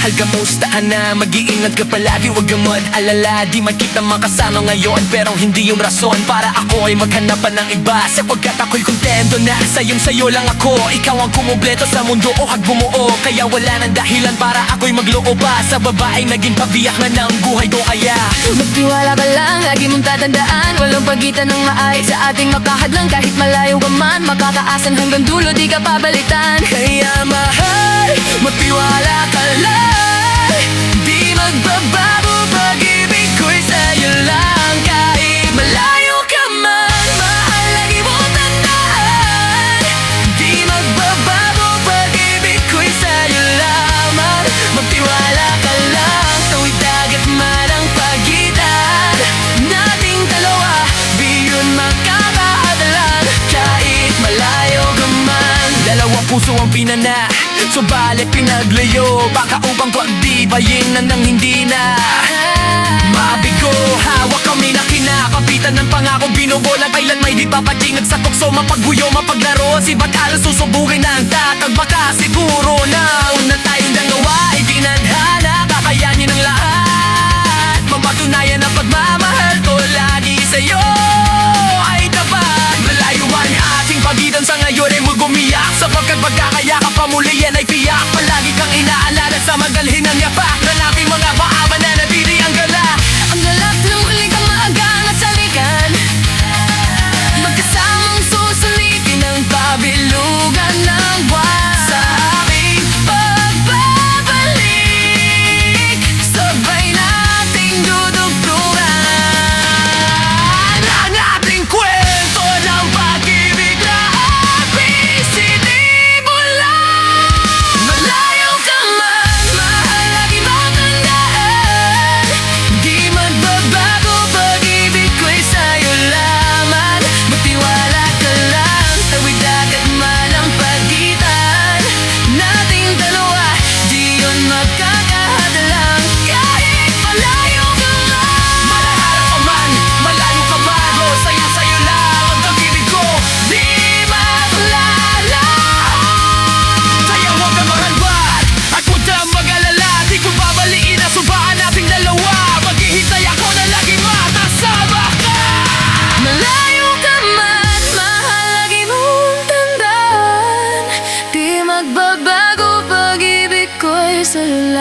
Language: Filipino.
mahal, kamusta ka na? Mag-iingat ka palagi, wag kang mag-alala. Di man kita makasama ngayon, pero hindi yung rason para ako ay maghanapan ng iba. Sapagkat ako'y kontento na sayo lang ako. Ikaw ang kumumpleto sa mundo o hagbumuo. Kaya wala nang dahilan para ako'y magloo pa sa babaeng naging pabiyak na ng buhay ko. Kaya magtiwala ka lang, lagi mong tatandaan, walang pagitan ng maayos sa ating makahadlang. Kahit malayo ka man, makakaasan hanggang dulo, di ka pabalitan. Kaya mahal, magtiwala ka lang. Di magbabago, pag-ibig ko'y sa'yo lang. Kahit malayo ka man, mahal, lagi mo tandaan. Di magbabago, pag-ibig ko'y sa'yo lamang. Magtiwala ka lang, tawid dagat man ang pagitan nating dalawa, di yun makakahadlang. Kahit malayo ka man, dalawang puso ang pinana, subalit pinaglayo. Baka upang pagdibayin na nang hindi na mabigo. Hawak kami na kinakapitan ng pangako, binubola kailan may di papatingag sa tukso. Mapagbuyo, mapaglaro, si Batalo susubugin ng tatag. Baka siguro na una tayong dalawa ay di nadhana, kakayanin ang lahat. Mapatunayan ang pagmamahal ko lagi sa'yo ay tapat. Malayo ang ating pagitan sa ngayon ay mag-umiyak, sapagkat pagkakayakap pa muli yan ay tiyak. Palagi kang inaalala sa magalhin ng yapak ng aking mga paa, mananatili ang gala. Ang galak ng huli kang maagang at salikan, magkasamang susulitin ang pabilugan ng buwan. Sa aking pagbabalik, sabay nating dudugtungan ang ating kwento ng pag-ibig na aking sinimulan. Malayo ka man, mahal, lagi mong tandaan. Di magbabago, pag-ibig ko'y sa'yo lamang. Magtiwala ka lang, tawid dagat man ang pagitan nating dalawa, di yun magkakahadlang. Kahit malayo ka man, malaharap ka man, malayo ka man, o saya sa'yo lang ang pag-ibig ko, di makulala. Kaya huwag kang mahalbat at huwag kang mag-alala. Di ko babaliin ang subahan nating dalawa. Maghihintay ako na lagi matasama ka. Malayo ka man, mahal, lagi mong tandaan. Di magbabago, pag-ibig ko'y sa'yo